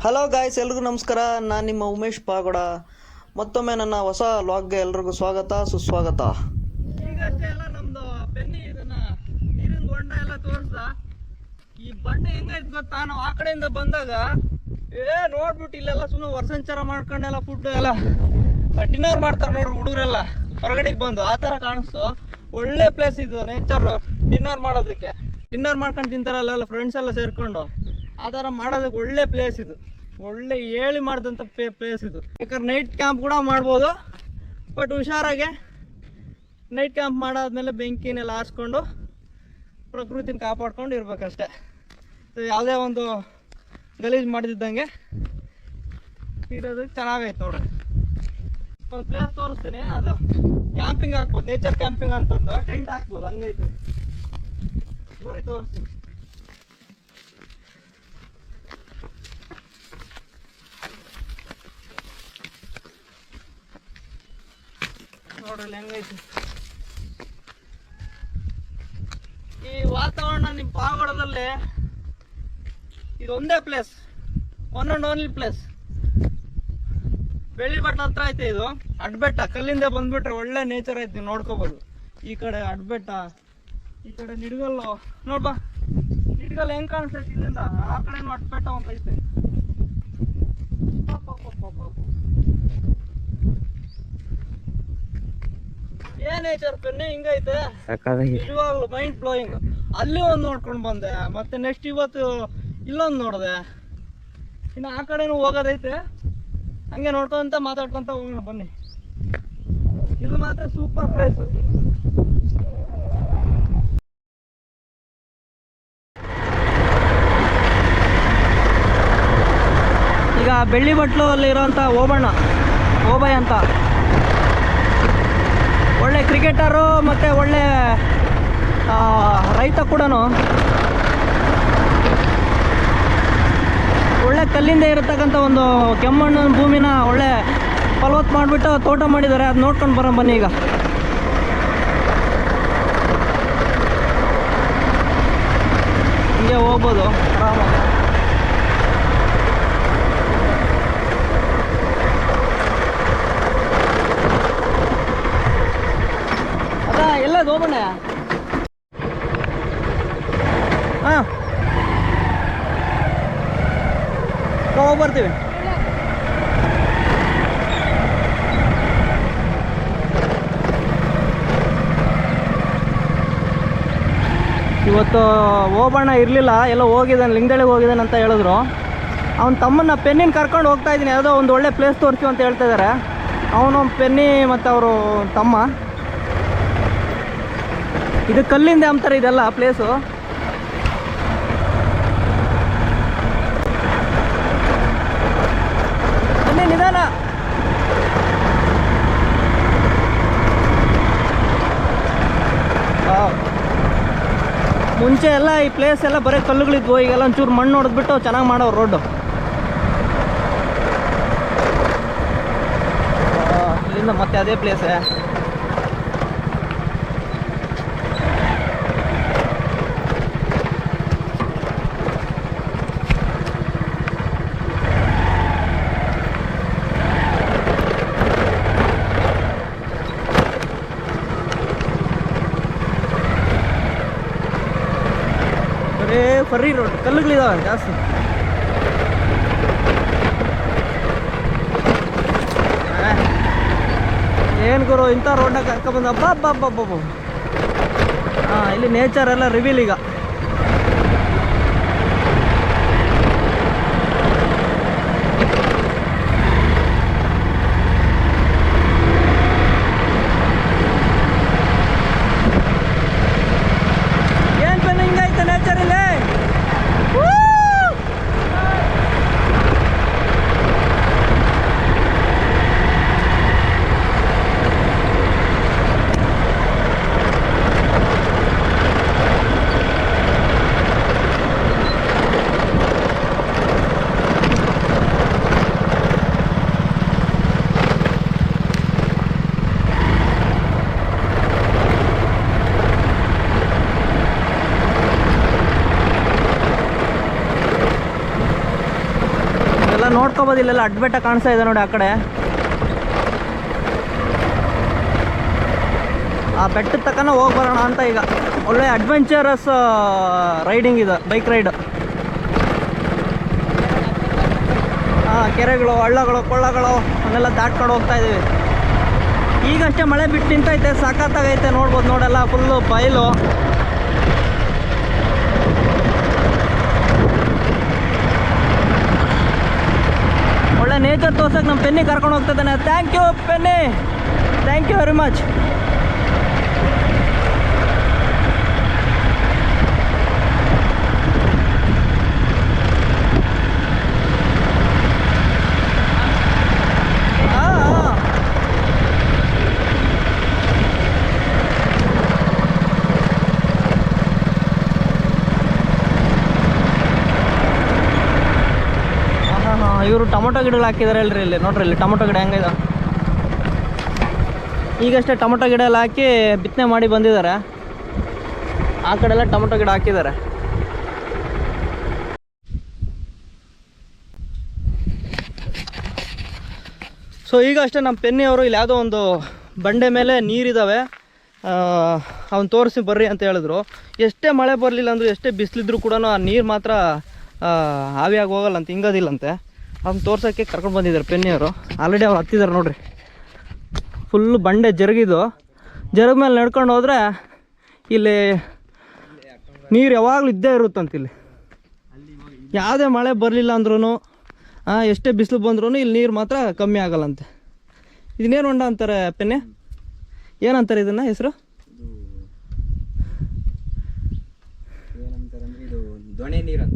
Hello guys, ಎಲ್ರಿಗೂ ನಮಸ್ಕಾರ. ನಾನು ನಿಮ್ಮ ಉಮೇಶ್ ಪಾಗೋಡ. ಮತ್ತೊಮ್ಮೆ ನನ್ನ ಹೊಸ ವ್ಲಾಗ್ಗೆ ಎಲ್ರಿಗೂ ಸ್ವಾಗತ ಸುಸ್ವಾಗತ. ಈಗಷ್ಟೇ ಎಲ್ಲ ನಮ್ದು ಬೆನ್ನಿ ಇದನ್ನ ನೀರಿನ ಹೊಂಡ ಎಲ್ಲ ತೋರಿಸ್ದ. ಈ ಬಂಡೆ ಹೆಂಗಾಯ್ತು ಗೊತ್ತಾ, ನಾವು ಆ ಕಡೆಯಿಂದ ಬಂದಾಗ ನೋಡ್ಬಿಟ್ಟು ಇಲ್ಲೆಲ್ಲ ಸುಮ್ಮನೆ ವರ್ಷಂಚಾರ ಮಾಡ್ಕೊಂಡೆಲ್ಲ ಫುಡ್ ಎಲ್ಲ ಡಿನ್ನರ್ ಮಾಡ್ತಾರೆ ನೋಡ್ರಿ ಹುಡುಗರೆಲ್ಲ ಹೊರಗಡೆಗೆ ಬಂದು. ಆ ಥರ ಕಾಣಿಸ್ತು. ಒಳ್ಳೆ ಪ್ಲೇಸ್ ಇದು, ನೇಚರ್ ಡಿನ್ನರ್ ಮಾಡೋದಕ್ಕೆ. ಡಿನ್ನರ್ ಮಾಡ್ಕೊಂಡು ತಿಂತಾರಲ್ಲ ಫ್ರೆಂಡ್ಸ್ ಎಲ್ಲ ಸೇರ್ಕೊಂಡು, ಆ ಥರ ಮಾಡೋದಕ್ಕೆ ಒಳ್ಳೆ ಪ್ಲೇಸ್ ಇದು. ಒಳ್ಳೆ ಹೇಳಿ ಮಾಡಿದಂಥ ಪ್ಲೇಸ್ ಇದು. ಯಾಕಂದ್ರೆ ನೈಟ್ ಕ್ಯಾಂಪ್ ಕೂಡ ಮಾಡ್ಬೋದು, ಬಟ್ ಹುಷಾರಾಗೆ ನೈಟ್ ಕ್ಯಾಂಪ್ ಮಾಡಾದ್ಮೇಲೆ ಬೆಂಕಿನೆಲ್ಲ ಆರಿಸ್ಕೊಂಡು ಪ್ರಕೃತಿನ ಕಾಪಾಡ್ಕೊಂಡು ಇರ್ಬೇಕಷ್ಟೆ. ಯಾವುದೇ ಒಂದು ಗಲೀಜು ಮಾಡಿದ್ದಂಗೆ ಇರೋದಕ್ಕೆ ಚೆನ್ನಾಗೈತೆ ನೋಡ್ರಿ. ಒಂದು ಪ್ಲೇಸ್ ತೋರಿಸ್ತೀನಿ, ಅದು ಕ್ಯಾಂಪಿಂಗ್ ಹಾಕ್ಬೋದು, ನೇಚರ್ ಕ್ಯಾಂಪಿಂಗ್ ಅಂತಂದು ಟೆಂಟ್ ಹಾಕ್ಬೋದು, ಹಂಗೈತೆ ನೋಡಿ ತೋರಿಸ್ತೀನಿ. ನೋಡ್ರಿ ಹೆಂಗೈತಿ ಈ ವಾತಾವರಣ. ನಿಮ್ಮ ಪಾವಗಡದಲ್ಲಿ ಇದೊಂದೇ place, one and only place. ಬೆಳ್ಳಿ ಬೆಟ್ಟ ಹತ್ರ ಐತೆ ಇದು. ಅಡ್ಬೆಟ್ಟ ಕಲ್ಲಿಂದ ಬಂದ್ಬಿಟ್ರೆ ಒಳ್ಳೆ ನೇಚರ್ ಐತಿ, ನೋಡ್ಕೋಬಹುದು. ಈ ಕಡೆ ಅಡ್ಬೆಟ್ಟ, ಈ ಕಡೆ ನಿಡ್ಗಲ್ಲು ನೋಡ್ಬಾ. ನಿಡ್ಗಲ್ ಹೆಂಗ್ ಕಾಣಿಸ್ತೈತಿ ಇಲ್ಲಿಂದ, ಆ ಕಡೆ ಅಡ್ಬೆಟ್ಟ ಅಂತ ಐತೆ. ಏನ್ ನೇಚರ್ ಪೆನ್ನೆ ಹಿಂಗೈತೆ, ನಿಜವಾಗ್ಲು ಮೈಂಡ್ ಬ್ಲೋಯಿಂಗ್. ಅಲ್ಲಿ ಒಂದು ನೋಡ್ಕೊಂಡು ಬಂದೆ, ಮತ್ತೆ ನೆಕ್ಸ್ಟ್ ಇವತ್ತು ಇಲ್ಲೊಂದು ನೋಡಿದೆ. ಇನ್ನು ಆ ಕಡೆನೂ ಹೋಗೋದೈತೆ, ಹಂಗೆ ನೋಡ್ಕೊಂತ ಮಾತಾಡ್ಕೊಂತ ಹೋಗೋಣ ಬನ್ನಿ. ಇದು ಮಾತ್ರ ಸೂಪರ್ ಪ್ಲೇಸ್. ಈಗ ಬೆಳ್ಳಿ ಬಟ್ಲು ಅಲ್ಲಿ ಇರೋಂಥ ಓಬಯ್ಯ ಅಂತ ಒಳ್ಳೆ ಕ್ರಿಕೆಟರು ಮತ್ತು ಒಳ್ಳೆ ರೈತ ಕೂಡ. ಒಳ್ಳೆ ಕಲ್ಲಿಂದ ಇರತಕ್ಕಂಥ ಒಂದು ಕೆಮ್ಮಣ್ಣು ಭೂಮಿನ ಒಳ್ಳೆ ಫಲವತ್ತು ಮಾಡಿಬಿಟ್ಟು ತೋಟ ಮಾಡಿದ್ದಾರೆ. ಅದು ನೋಡ್ಕೊಂಡು ಬರೋಣ ಬನ್ನಿ. ಈಗ ಹಿಂಗೆ ಹೋಗ್ಬೋದು ಆರಾಮಾಗಿ. ಎಲ್ಲ ಹೋಗೋಣ. ಹಾಂ ಹೋಗಿ ಬರ್ತೀವಿ. ಇವತ್ತು ಓಬಣ್ಣ ಇರಲಿಲ್ಲ, ಎಲ್ಲ ಹೋಗಿದ್ದಾನೆ, ಲಿಂಗದಳ್ಳಿಗೆ ಹೋಗಿದ್ದಾನೆ ಅಂತ ಹೇಳಿದ್ರು. ಅವನ ತಮ್ಮನ್ನ ಪೆನ್ನಿನ ಕರ್ಕೊಂಡು ಹೋಗ್ತಾ ಇದ್ದೀನಿ, ಯಾವುದೋ ಒಂದು ಒಳ್ಳೆ ಪ್ಲೇಸ್ ತೋರಿಸ್ತೀವಿ ಅಂತ ಹೇಳ್ತಾ ಇದ್ದಾರೆ. ಅವನು ಪೆನ್ನಿ ಮತ್ತು ಅವರು ತಮ್ಮ. ಇದು ಕಲ್ಲಿಂದ ಅಂತಾರೆ ಇದೆಲ್ಲ ಪ್ಲೇಸು. ಬನ್ನಿ ನಿಧಾನ. ಮುಂಚೆ ಎಲ್ಲ ಈ ಪ್ಲೇಸ್ ಎಲ್ಲ ಬರೀ ಕಲ್ಲುಗಳಿದ್ವು, ಈಗೆಲ್ಲ ಒಂಚೂರು ಮಣ್ಣು ಹೊಡೆದ್ಬಿಟ್ಟು ಚೆನ್ನಾಗಿ ಮಾಡೋರು ರೋಡು. ಇಲ್ಲಿಂದ ಮತ್ತೆ ಅದೇ ಪ್ಲೇಸೇ. ಫರ್ರಿ ರೋಡ್, ಕಲ್ಲುಗಳಿದಾವೆ ಜಾಸ್ತಿ. ಏನು ಗುರು ಇಂಥ ರೋಡ್ನಾಗ ಕರ್ಕೊಬಂದ. ಹಬ್ಬ ಹಾಂ, ಇಲ್ಲಿ ನೇಚರ್ ಎಲ್ಲ ರಿವೀಲ್. ಈಗ ಏನು ಪೆನ್ ಹಿಂಗೈತೆ ನೇಚರ್ ಇಲ್ಲಿ. ನೋಡ್ಕೋಬೋದು, ಇಲ್ಲೆಲ್ಲ ಅಡ್ಬೆಟ್ಟ ಕಾಣಿಸ್ತಾ ಇದೆ ನೋಡಿ ಆ ಕಡೆ. ಆ ಬೆಟ್ಟದ ತಕ್ಕನ ಹೋಗಿ ಬರೋಣ ಅಂತ ಈಗ. ಒಳ್ಳೆ ಅಡ್ವೆಂಚರಸ್ ರೈಡಿಂಗ್ ಇದು, ಬೈಕ್ ರೈಡ್. ಕೆರೆಗಳು, ಹಳ್ಳಗಳು, ಕೊಳ್ಳಗಳು ಅವನ್ನೆಲ್ಲ ದಾಟ್ಕೊಂಡು ಹೋಗ್ತಾ ಇದ್ದೀವಿ. ಈಗಷ್ಟೇ ಮಳೆ ಬಿಟ್ಟು ನಿಂತೈತೆ, ಸಖತ್ತಾಗೈತೆ. ನೋಡ್ಬೋದು ನೋಡೆಲ್ಲ ಫುಲ್ಲು ಬಯಲು. ಒಳ್ಳೆ ನೇಚರ್ ತೋರ್ಸಕ್ಕೆ ನಮ್ಮ ಪೆನ್ನಿ ಕರ್ಕೊಂಡು ಹೋಗ್ತಿದ್ದಾನೆ. Thank you Penny, thank you very much. ಇವರು ಟೊಮೊಟೊ ಗಿಡಗಳು ಹಾಕಿದ್ದಾರೆ ಅಲ್ರಿ ಇಲ್ಲಿ. ನೋಡ್ರಿ ಇಲ್ಲಿ ಟೊಮೊಟೊ ಗಿಡ ಹೆಂಗಿದೆ. ಈಗಷ್ಟೇ ಟೊಮೊಟೊ ಗಿಡ ಎಲ್ಲ ಹಾಕಿ ಬಿತ್ತನೆ ಮಾಡಿ ಬಂದಿದ್ದಾರೆ. ಆ ಕಡೆ ಎಲ್ಲ ಟೊಮೊಟೊ ಗಿಡ ಹಾಕಿದ್ದಾರೆ. ಸೊ ಈಗ ಅಷ್ಟೇ ನಮ್ಮ ಪೆನ್ನಿ ಅವರು ಇಲ್ಲಿ ಯಾವುದೋ ಒಂದು ಬಂಡೆ ಮೇಲೆ ನೀರಿದ್ದಾವೆ, ಅವ್ನು ತೋರಿಸಿ ಬರ್ರಿ ಅಂತ ಹೇಳಿದ್ರು. ಎಷ್ಟೇ ಮಳೆ ಬರಲಿಲ್ಲ ಅಂದರೂ, ಎಷ್ಟೇ ಬಿಸಿಲಿದ್ರು ಕೂಡ ಆ ನೀರು ಮಾತ್ರ ಆವಿಯಾಗಿ ಹೋಗಲ್ಲಂತ, ಹಿಂಗೋದಿಲ್ಲಂತೆ. ಅವ್ನು ತೋರ್ಸೋಕ್ಕೆ ಕರ್ಕೊಂಡು ಬಂದಿದ್ದಾರೆ ಪೆನ್ನಿಯವರು. ಆಲ್ರೆಡಿ ಅವ್ರು ಹತ್ತಿದ್ದಾರೆ ನೋಡ್ರಿ. ಫುಲ್ಲು ಬಂಡೆ ಜರುಗಿದು. ಜರುಗ ಮೇಲೆ ನಡ್ಕೊಂಡು ಹೋದರೆ ಇಲ್ಲಿ ನೀರು ಯಾವಾಗಲೂ ಇದ್ದೇ ಇರುತ್ತಂತ. ಇಲ್ಲಿ ಯಾವುದೇ ಮಳೆ ಬರಲಿಲ್ಲ ಅಂದ್ರೂ, ಎಷ್ಟೇ ಬಿಸಿಲು ಬಂದ್ರೂ ಇಲ್ಲಿ ನೀರು ಮಾತ್ರ ಕಮ್ಮಿ ಆಗಲ್ಲಂತೆ. ಇದನ್ನೇನು ಹೊಂಡ ಅಂತಾರೆ ಪೆನ್ನೆ? ಏನಂತಾರೆ ಇದನ್ನು ಹೆಸರು?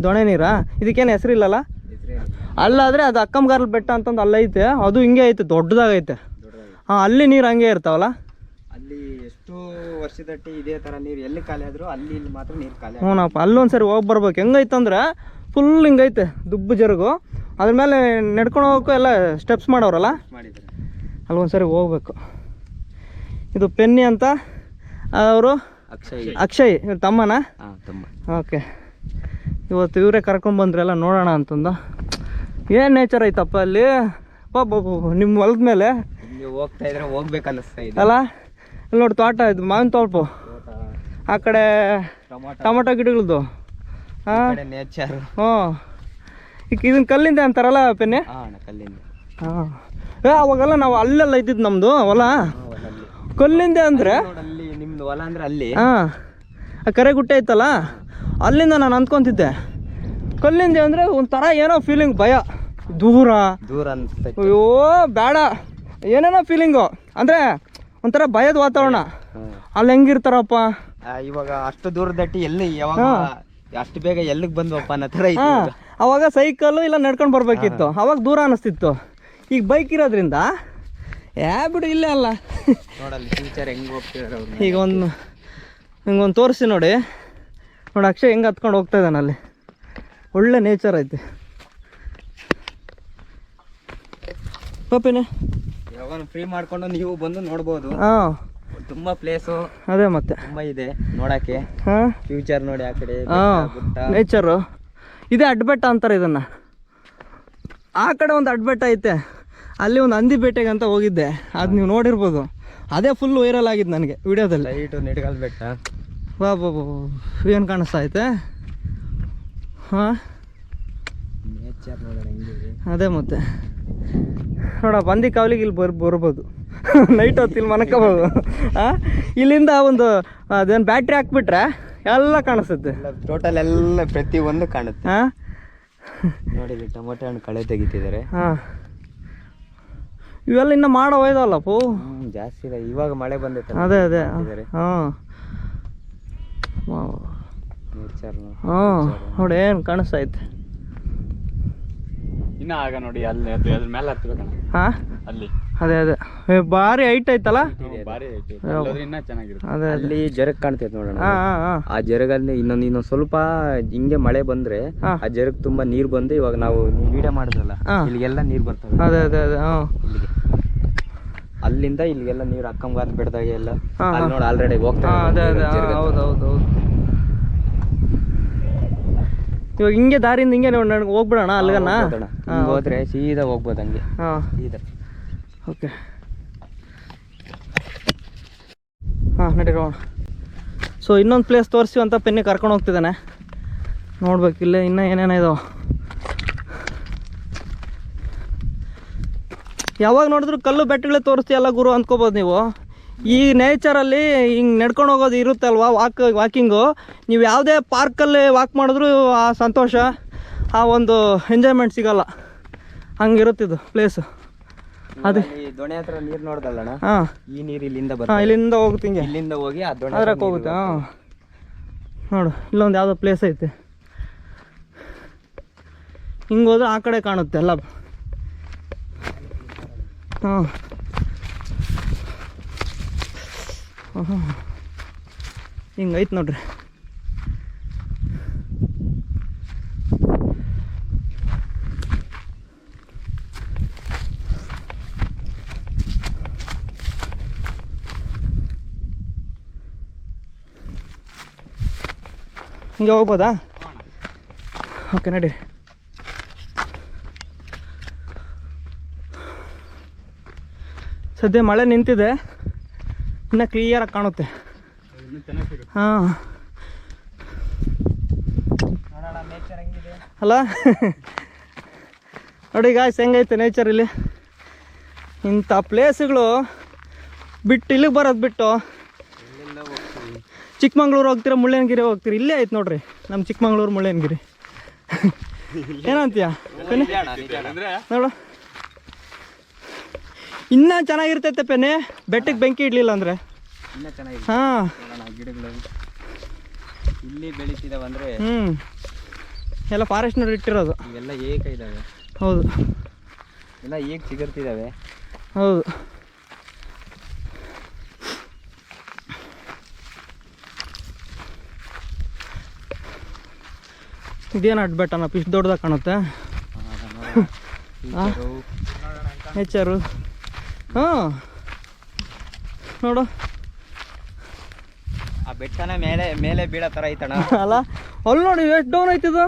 ದೊಣೆ ನೀರಾ? ಇದಕ್ಕೇನು ಹೆಸರಿಲ್ಲಲ್ಲ? ಅಲ್ಲಾದರೆ ಅದು ಅಕ್ಕಂಗಾರ್ಲ ಬೆಟ್ಟ ಅಂತಂದು ಅಲ್ಲೈತೆ, ಅದು ಹಿಂಗೆ ಐತೆ, ದೊಡ್ಡದಾಗೈತೆ. ಹಾಂ, ಅಲ್ಲಿ ನೀರು ಹಂಗೆ ಇರ್ತಾವಲ್ಲ? ಅಲ್ಲಿ ಎಷ್ಟು ವರ್ಷದಟ್ಟಿ ಇದೇ ಥರ ನೀರು ಎಲ್ಲಿ ಖಾಲಿ ಆದರೂ ಅಲ್ಲಿ ಇಲ್ಲಿ ಮಾತ್ರ ನೀರು ಖಾಲಿ. ಹ್ಞೂನಪ್ಪ, ಅಲ್ಲೊಂದ್ಸರಿ ಹೋಗಿ ಬರ್ಬೇಕು. ಹೆಂಗೈತಂದ್ರೆ ಫುಲ್ ಹಿಂಗೈತೆ ದುಬ್ಬು ಜರುಗು. ಅದ್ರ ಮೇಲೆ ನಡ್ಕೊಂಡು ಹೋಗೋಕ್ಕೂ ಎಲ್ಲ ಸ್ಟೆಪ್ಸ್ ಮಾಡೋರಲ್ಲ, ಮಾಡಿದ್ದಾರೆ. ಅಲ್ಲೊಂದ್ಸರಿ ಹೋಗ್ಬೇಕು. ಇದು ಪೆನ್ನಿ ಅಂತ, ಅವರು ಅಕ್ಷಯ್ ಇವ್ರ ತಮ್ಮನ? ತಮ್ಮ. ಓಕೆ, ಇವತ್ತು ಇವರೇ ಕರ್ಕೊಂಡು ಬಂದ್ರೆಲ್ಲ ನೋಡೋಣ ಅಂತಂದು. ಏನು ನೇಚರ್ ಐತಪ್ಪ ಅಲ್ಲಿ. ನಿಮ್ಮ ಹೊಲದ ಮೇಲೆ ಹೋಗ್ತಾ ಇದ್ರೆ ಹೋಗ್ಬೇಕು ಅನ್ನಿಸ್ತಾ ಇದೆ ಅಲ್ಲ? ಇಲ್ಲಿ ನೋಡಿ ತೋಟ, ಇದು ಮಾವಿನ ತೋಟ. ಆ ಕಡೆ ಟೊಮೊಟೊ ಗಿಡಗಳದ್ದು. ಹಾಂ, ನೇಚರ್. ಹ್ಞೂ, ಈಗ ಇದನ್ನ ಕಲ್ಲಿಂದ ಅಂತಾರಲ್ಲ ಪೆನ್ನೆ? ಕಲ್ಲಿಂದ. ಹಾಂ, ಅವಾಗೆಲ್ಲ ನಾವು ಅಲ್ಲೆಲ್ಲ ಇದ್ದಿದ್ದು ನಮ್ಮದು ಹೊಲ. ಕಲ್ಲಿಂದ ಅಂದರೆ ಅಲ್ಲಿ ನಿಮ್ದು ಹೊಲ ಅಂದ್ರೆ ಅಲ್ಲಿ. ಹಾಂ, ಆ ಕರೆಗುಟ್ಟೆ ಐತಲ್ಲ, ಅಲ್ಲಿಂದ ನಾನು ಅಂದ್ಕೊತಿದ್ದೆ. ಕಲ್ಲಿಂದ ಅಂದರೆ ಒಂಥರ ಏನೋ ಫೀಲಿಂಗ್, ಭಯ, ದೂರ ದೂರ ಅನ್ಸುತ್ತೆ. ಅಯ್ಯೋ ಬೇಡ, ಏನೇನೋ ಫೀಲಿಂಗು. ಅಂದರೆ ಒಂಥರ ಭಯದ ವಾತಾವರಣ. ಅಲ್ಲಿ ಹೆಂಗಿರ್ತಾರಪ್ಪ ಇವಾಗ ಅಷ್ಟು ದೂರ ದಟ್ಟಿ ಎಲ್ಲಿ ಯಾವಾಗ ಅಷ್ಟು ಬೇಗ ಎಲ್ಲಿಗೆ ಬಂದ್ವಪ್ಪ ಅನ್ನೋ ಥರ. ಅವಾಗ ಸೈಕಲ್ಲು ಇಲ್ಲ ನಡ್ಕೊಂಡು ಬರ್ಬೇಕಿತ್ತು, ಅವಾಗ ದೂರ ಅನ್ನಿಸ್ತಿತ್ತು. ಈಗ ಬೈಕ್ ಇರೋದ್ರಿಂದ ಬಿಡು ಇಲ್ಲೇ ಅಲ್ಲ. ನೋಡಲ್ಲಿ ಫ್ಯೂಚರ್ ಹೆಂಗೆ ಹೋಗ್ತಿದ್ದಾರೆ ಅವ್ರು. ಈಗ ಹಿಂಗೊಂದು ತೋರಿಸಿ ನೋಡಿ. ನೋಡಿ ಅಕ್ಷಯ್ ಹೆಂಗೆ ಹತ್ಕೊಂಡು ಹೋಗ್ತಾ ಇದ್ದಾನೆ. ಅಲ್ಲಿ ಒಳ್ಳೆ ನೇಚರ್ ಐತೆ. ಪಾಪಿನೇ ಯಾವಾಗ ಫ್ರೀ ಮಾಡ್ಕೊಂಡು ನೀವು ಬಂದು ನೋಡ್ಬೋದು. ಹಾಂ, ತುಂಬ ಪ್ಲೇಸು ಅದೇ ಮತ್ತೆ ತುಂಬ ಇದೆ ನೋಡೋಕ್ಕೆ. ಹಾಂ, ಫ್ಯೂಚರ್ ನೋಡಿ ಆ ಕಡೆ. ಹಾಂ, ನೇಚರು. ಇದೇ ಅಡ್ಬೆಟ್ಟ ಅಂತಾರೆ ಇದನ್ನು. ಆ ಕಡೆ ಒಂದು ಅಡ್ಬೆಟ್ಟ ಐತೆ, ಅಲ್ಲಿ ಒಂದು ಹಂದಿ ಬೇಟೆಗೆ ಅಂತ ಹೋಗಿದ್ದೆ, ಅದು ನೀವು ನೋಡಿರ್ಬೋದು. ಅದೇ ಫುಲ್ ವೈರಲ್ ಆಗಿದ್ದು ನನಗೆ ವಿಡಿಯೋದಲ್ಲಿ. ಲೈಟು ನೆಡ್ಗಲ್ ಬೆಟ್ಟ. ಬಾಬಾ ಏನು ಕಾಣಿಸ್ತಾ ಐತೆ. ಹಾಂ, ನೇಚರ್ ನೋಡೋಣ ಹೆಂಗಿದೆ. ಅದೇ ಮತ್ತೆ ನೋಡಪ್ಪ, ಹಂದಿ ಕಾವಲಿಗೆ ಇಲ್ಲಿ ಬರ್ಬೋದು. ನೈಟ್ ಹೊತ್ತು ಇಲ್ಲಿ ಮನಕೋಬೋದು. ಹಾಂ, ಇಲ್ಲಿಂದ ಒಂದು ಅದೇನು ಬ್ಯಾಟ್ರಿ ಹಾಕ್ಬಿಟ್ರೆ ಎಲ್ಲ ಕಾಣಿಸುತ್ತೆ. ಟೋಟಲ್ ಎಲ್ಲ ಪ್ರತಿಯೊಂದು ಕಾಣುತ್ತೆ. ಹಾಂ, ನೋಡಿದ್ರೆ ಟೊಮೊಟೊ ಹಣ್ಣು ಕಳೆ ತೆಗಿತಿದ್ದಾರೆ. ಹಾಂ, ಇವೆಲ್ಲ ಇನ್ನೂ ಮಾಡೋ ಒಯ್ದಲ್ಲಪ್ಪು. ಜಾಸ್ತಿ ಇದೆ, ಇವಾಗ ಮಳೆ ಬಂದೈತೆ. ಅದೇ ಹಾಂ, ನೇಚರ್. ಹಾಂ, ನೋಡಿ ಏನು ಕಾಣಿಸ್ತಾ ಐತೆ. ಇನ್ನ ಆಗ ನೋಡಿ ಅಲ್ಲಿ ಅದ್ರ ಮೇಲೆ ಹತ್ಬೇಕಣ್ಣ. ಹಾಂ, ಅಲ್ಲಿ ಅದೇ ಭಾರಿ ಹೈಟ್ ಐತಲ್ಲ. ಭಾರಿ ಇನ್ನ ಚೆನ್ನಾಗಿರುತ್ತೆ. ಅದೇ ಅಲ್ಲಿ ಜರಗ್ ಕಾಣ್ತೈತೆ ನೋಡೋಣ. ಹಾಂ ಹಾಂ ಹಾಂ, ಆ ಜರಗಲ್ಲಿ ಇನ್ನೊಂದು ಸ್ವಲ್ಪ ಹಿಂಗೆ ಮಳೆ ಬಂದ್ರೆ ಆ ಜರಗ್ ತುಂಬಾ ನೀರ್ ಬಂದು ಇವಾಗ ನಾವು ವಿಡಿಯೋ ಮಾಡಿದ್ರಲ್ಲ, ಇಲ್ಲಿಗೆಲ್ಲ ನೀರ್ ಬರ್ತವೆ. ಅದೇ ಅದೇ ಅದೇ ಹಾಂ, ಇಲ್ಲಿಗೆ ಅಲ್ಲಿಂದ ಇಲ್ಲಿಗೆಲ್ಲ ನೀರು ಅಕ್ಕಂಗಾದ ಬೆಟ್ಟದಾಗ ಎಲ್ಲ ಅಲ್ಲಿ ನೋಡಿ ಆಲ್ರೆಡಿ ಹೋಗ್ತಾ. ಅದೇ ಅದೇ ಹೌದು ಹೌದು ಹೌದು. ಇವಾಗ ಹಿಂಗೆ ದಾರಿಯಿಂದ ಹಿಂಗೆ ನನಗೆ ಹೋಗ್ಬಿಡೋಣ ಅಲ್ಲಿಗನ. ಹಿಂಗ್ ಹೋದ್ರೆ ಸೀದಾ ಹೋಗ್ಬೋದು ಹಂಗೆ. ಹಾಂ ಸೀದಾ. ಓಕೆ ಹಾಂ ನಡೀರೋಣ. ಸೊ ಇನ್ನೊಂದು ಪ್ಲೇಸ್ ತೋರಿಸಿ ಅಂತ ಪೆನ್ನಿ ಕರ್ಕೊಂಡು ಹೋಗ್ತಿದ್ದಾನೆ. ನೋಡ್ಬೇಕಿಲ್ಲ ಇನ್ನೂ ಏನೇನೋ ಇದಾವೆ. ಯಾವಾಗ ನೋಡಿದ್ರು ಕಲ್ಲು ಬೆಟ್ಟಗಳೇ ತೋರಿಸ್ತೀಯಲ್ಲ ಗುರು ಅಂದ್ಕೋಬೋದು ನೀವು. ಈ ನೇಚರಲ್ಲಿ ಹಿಂಗೆ ನಡ್ಕೊಂಡು ಹೋಗೋದು ಇರುತ್ತೆ ಅಲ್ವಾ, ವಾಕಿಂಗು. ನೀವು ಯಾವುದೇ ಪಾರ್ಕಲ್ಲಿ ವಾಕ್ ಮಾಡಿದ್ರು ಆ ಸಂತೋಷ, ಆ ಒಂದು ಎಂಜಾಯ್ಮೆಂಟ್ ಸಿಗಲ್ಲ. ಹಂಗಿರುತ್ತಿದ್ದು ಪ್ಲೇಸು. ಅದೇ ದೊಣೆ ಹತ್ರ ನೀರು ನೋಡ್ದಲ್ಲಣ್ಣ. ಹಾಂ ಈ ನೀರು ಇಲ್ಲಿಂದ ಹಾಂ ಬರ್ತದೆ. ಇಲ್ಲಿಂದ ಹೋಗುತ್ತೆ ಹಿಂಗೆ, ಇಲ್ಲಿಂದ ಹೋಗಿ ಆ ದೊಣೆ ಅದ್ರಕ್ಕೆ ಹೋಗುತ್ತೆ. ಹಾಂ ನೋಡು ಇಲ್ಲೊಂದು ಯಾವುದೋ ಪ್ಲೇಸ್ ಐತೆ. ಹಿಂಗೆ ಹೋದ್ರೆ ಆ ಕಡೆ ಕಾಣುತ್ತೆ ಎಲ್ಲ. ಹಾಂ ಹಾಂ ಹಿಂಗೆ ಐತೆ ನೋಡ್ರಿ. ಹಿಂಗೆ ಹೋಗ್ಬೋದಾ? ಓಕೆ ನಡಿ. ಸದ್ಯ ಮಳೆ ನಿಂತಿದೆ, ಇನ್ನೂ ಕ್ಲಿಯರಾಗಿ ಕಾಣುತ್ತೆ. ಹಾಂ ಅಲ್ಲ ನೋಡಿ ಗಾಯ್ಸ್ ಹೆಂಗೈತೆ ನೇಚರ್ ಇಲ್ಲಿ. ಇಂಥ ಪ್ಲೇಸ್ಗಳು ಬಿಟ್ಟು ಇಲ್ಲಿಗೆ ಬರೋದು ಬಿಟ್ಟು ಚಿಕ್ಕಮಂಗ್ಳೂರು ಹೋಗ್ತೀರಾ, ಮುಳ್ಳಯ್ಯನಗಿರಿ ಹೋಗ್ತೀರಿ. ಇಲ್ಲೇ ಐತೆ ನೋಡ್ರಿ ನಮ್ಮ ಚಿಕ್ಕಮಂಗ್ಳೂರು ಮುಳ್ಳಯ್ಯನಗಿರಿ. ಏನಂತೀಯ ನೋಡು, ಇನ್ನೂ ಚೆನ್ನಾಗಿರ್ತೈತೆ ಪೆನ್ನೆ. ಬೆಟ್ಟಕ್ಕೆ ಬೆಂಕಿ ಇಡಲಿಲ್ಲ ಅಂದರೆ ಇನ್ನೂ ಚೆನ್ನಾಗಿ. ಹಾಂ ಗಿಡಗಳು ಇಲ್ಲಿ ಬೆಳೀತಿದಾವೆ ಅಂದರೆ ಎಲ್ಲ ಫಾರೆಸ್ಟ್ನವ್ರು ಇಟ್ಟಿರೋದು. ಇವೆಲ್ಲ ಏಕ ಇದ್ದಾವೆ. ಹೌದು ಎಲ್ಲ ಏಕ ಸಿಗುತ್ತಿದ್ದಾವೆ. ಹೌದು ಇದೇನು ಅಡ್ಬೆಟ್ಟನಪ್ಪ ಇಷ್ಟು ದೊಡ್ಡದಾಗಿ ಕಾಣುತ್ತೆ. ನೇಚರು ಹಾಂ ನೋಡು, ಆ ಬೆಟ್ಟನೇ ಮೇಲೆ ಮೇಲೆ ಬೀಳೋ ಥರ ಐತಣ್ಣ. ಅಲ್ಲ ಅಲ್ಲಿ ನೋಡಿ ಎಷ್ಟು ಡೌನ್ ಐತಿದು.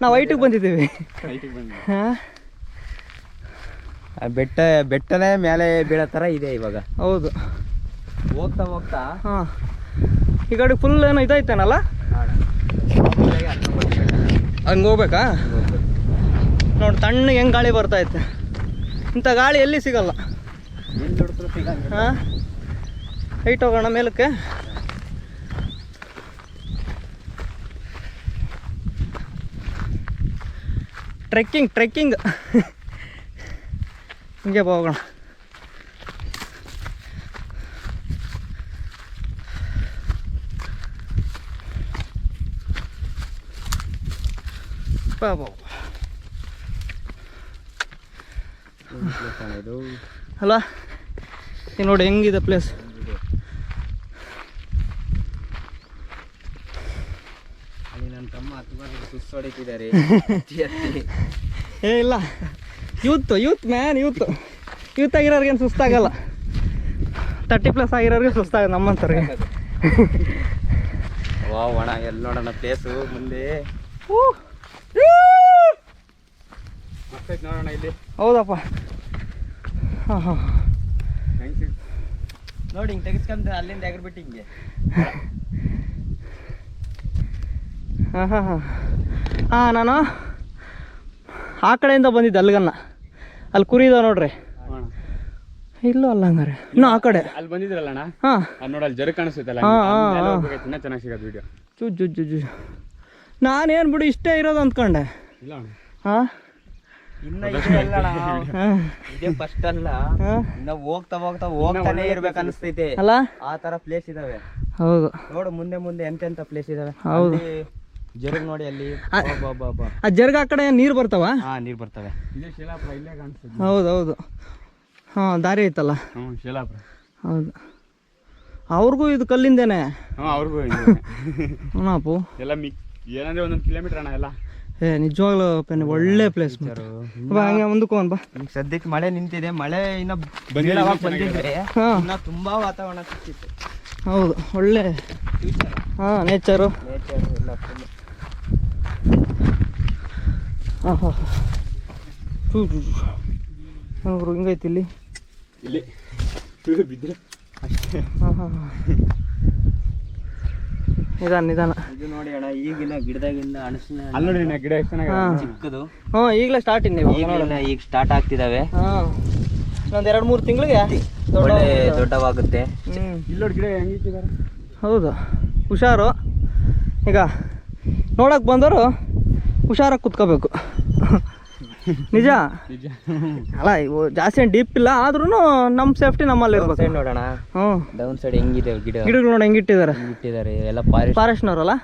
ನಾವು ಹೈಟಿಗೆ ಬಂದಿದ್ದೀವಿ. ಹಾಂ ಆ ಬೆಟ್ಟನೇ ಮೇಲೆ ಬೀಳೋ ಥರ ಇದೆ ಇವಾಗ. ಹೌದು ಹೋಗ್ತಾ ಹೋಗ್ತಾ ಹಾಂ ಈ ಕಡೆ ಫುಲ್ ಏನೋ ಇದೈತೇನಲ್ಲ, ಹಂಗೆ ಹೋಗ್ಬೇಕಾ? ನೋಡಿ ತಣ್ಣಗೆ ಹೆಂಗೆ ಗಾಳಿ ಬರ್ತೈತೆ. ಇಂಥ ಗಾಳಿ ಎಲ್ಲಿ ಸಿಗಲ್ಲ. ಹಾಂ ಹೈಟ್ ಹೋಗೋಣ ಮೇಲಕ್ಕೆ. ಟ್ರೆಕ್ಕಿಂಗ್ ಹಿಂಗೆ ಹೋಗೋಣ. ಅಲ್ಲ ಈಗ ನೋಡಿ ಹೆಂಗಿದೆ ಪ್ಲೇಸ್. ಅಲ್ಲಿ ನನ್ನ ತಮ್ಮ ಸುಸ್ಸೊಡಿತಿದ್ದಾರೆ. ಏ ಇಲ್ಲ, ಯೂತ್ ಮ್ಯಾನ್ ಯೂತ್ ಆಗಿರೋರ್ಗೇನು ಸುಸ್ತಾಗಲ್ಲ. 30+ ಆಗಿರೋರಿಗೆ ಸುಸ್ತಾಗ ನಮ್ಮಂಥವ್ರಿಗೆ. ವಾವ್ ಅಣ್ಣ, ಎಲ್ಲಿ ನೋಡೋಣ ಪ್ಲೇಸು ಮುಂದೆ ನೋಡೋಣ ಇಲ್ಲಿ. ಹೌದಪ್ಪ. ಹಾಂ ಹಾಂ ನೋಡಿ ಹಿಂಗೆ ತೆಗಿಸ್ಕೊಂತ ಅಲ್ಲಿಂದ ಎಗರ್ಬಿಟ್ಟು ಹಿಂಗೆ. ಹಾಂ ಹಾಂ ಹಾಂ ಹಾಂ ನಾನು ಆ ಕಡೆಯಿಂದ ಬಂದಿದ್ದೆ ಅಲ್ಲಿಗನ್ನ. ಅಲ್ಲಿ ಕುರಿ ಇದಾವೆ ನೋಡ್ರಿ. ಇಲ್ಲೂ ಅಲ್ಲ ಹಂಗಾರೆ ಇನ್ನೂ ಆ ಕಡೆ ಅಲ್ಲಿ ಬಂದಿದ್ರಲ್ಲಣ್ಣ. ಹಾಂ ನೋಡಿ ಅಲ್ಲಿ ಜರ ಕಾಣಿಸ್ತೈತಲ್ಲ, ಇನ್ನೂ ಚೆನ್ನಾಗಿ ಸಿಗೋದು ವಿಡಿಯೋ. ಜು ನಾನೇನು ಬಿಡು ಇಷ್ಟೇ ಇರೋದು ಅಂದ್ಕೊಂಡೆ. ಇಲ್ಲ ಅಣ್ಣ, ಹಾಂ ಇನ್ನ ಇದೇ ಫಸ್ಟ್ ಅಲ್ಲ, ಇನ್ನ ಹೋಗ್ತಾನೆ ಇರ್ಬೇಕು ಅನಿಸ್ತೈತೆ. ಅಲ್ಲ ಆ ತರ ಪ್ಲೇಸ್ ಇದಾವೆ. ಹೌದು ನೋಡು ಮುಂದೆ ಎಂತೆಂತ ಪ್ಲೇಸ್ ಇದಾವೆ. ಹೌದು ಜರುಗ್ ನೋಡಿ ಅಲ್ಲಿ. ಆ ಜರ್ಗ ಆ ಕಡೆ ನೀರು ಬರ್ತಾವ. ನೀರ್ ಬರ್ತವೆ. ಇಲ್ಲೇ ಶೇಲಾಪುರ ಇಲ್ಲೇ ಕಾಣಿಸ್ತದೆ. ಹೌದು ಹಾಂ ದಾರಿ ಐತಲ್ಲ. ಶೇಲಾಪುರ. ಹೌದು ಅವ್ರಿಗೂ ಇದು ಕಲ್ಲಿಂದೇನೆ. ಅವ್ರಿಗೂ ಹಾಪು ಎಲ್ಲ ಏನಂದ್ರೆ 1 ಕಿಲೋಮೀಟರ್ ಅಣ್ಣ ಎಲ್ಲ. ನಿಜವಾಗ್ಲೂ ಒಳ್ಳೆ ಪ್ಲೇಸ್. ಹಂಗೆ ಮುಂದಕ್ಕೆ ಬಾ. ಸದ್ಯಕ್ಕೆ ಮಳೆ ನಿಂತಿದೆ. ಮಳೆ ಇನ್ನ ಬಂದಿದ್ರೆ ಇನ್ನ ತುಂಬಾ ವಾತಾವರಣ ಸಿಕ್ಕಿತ್ತು. ಹೌದು ಒಳ್ಳೆ ಹಾಂ ನೇಚರು ಎಲ್ಲ ಹಾಂ ಹಾಂ ನೋಡ್ರು ಹಿಂಗೈತಿ ಇಲ್ಲಿ. ಇಲ್ಲಿ ಬಿದ್ದರೆ ಅಷ್ಟೇ. ಹಾಂ ಹಾಂ ನಿಧಾನ ನಿಧಾನ. ಇದು ನೋಡಿ ಅಣ್ಣ ಈಗಿನ ಗಿಡದಾಗಿಂದ ಹಣಸಿನ ಅಲ್ಲಿ ನೋಡಿ ಗಿಡ ಎಷ್ಟು ಚೆನ್ನಾಗಿದೆ. ಹಾಂ ಚಿಕ್ಕದು ಹ್ಞೂ ಈಗಲೇ ಸ್ಟಾರ್ಟ್ ಇನ್ನು ಈಗ ಸ್ಟಾರ್ಟ್ ಆಗ್ತಿದಾವೆ. ಹಾಂ ಇನ್ನೊಂದು 2-3 ತಿಂಗಳಿಗೆ ಒಳ್ಳೆ ದೊಡ್ಡವಾಗುತ್ತೆ. ಹ್ಞೂ ಇಲ್ಲಿ ನೋಡಿ ಗಿಡ ಹೆಂಗಿಟ್ಟಿದ್ದಾರೆ. ಹೌದು ಹುಷಾರು. ಈಗ ನೋಡಕ್ಕೆ ಬಂದವರು ಹುಷಾರಾಗಿ ಕುತ್ಕೋಬೇಕು. ನಿಜ ನಿಜ. ಅಲ್ಲ ಇವು ಜಾಸ್ತಿ ಏನು ಡೀಪ್ ಇಲ್ಲ, ಆದ್ರೂ ನಮ್ಮ ಸೇಫ್ಟಿ ನಮ್ಮಲ್ಲಿ ಇರ್ಬೇಕು. ನೋಡೋಣ ಹ್ಞೂ ಡೌನ್ ಸೈಡ್ ಹೆಂಗಿದೆ ಗಿಡ ಗಿಡಗಳು ನೋಡಿ ಹೆಂಗಿಟ್ಟಿದ್ದಾರೆ. ಇಟ್ಟಿದ್ದಾರೆ ಎಲ್ಲ ಫಾರೆಸ್ಟ್ನವರಲ್ಲ.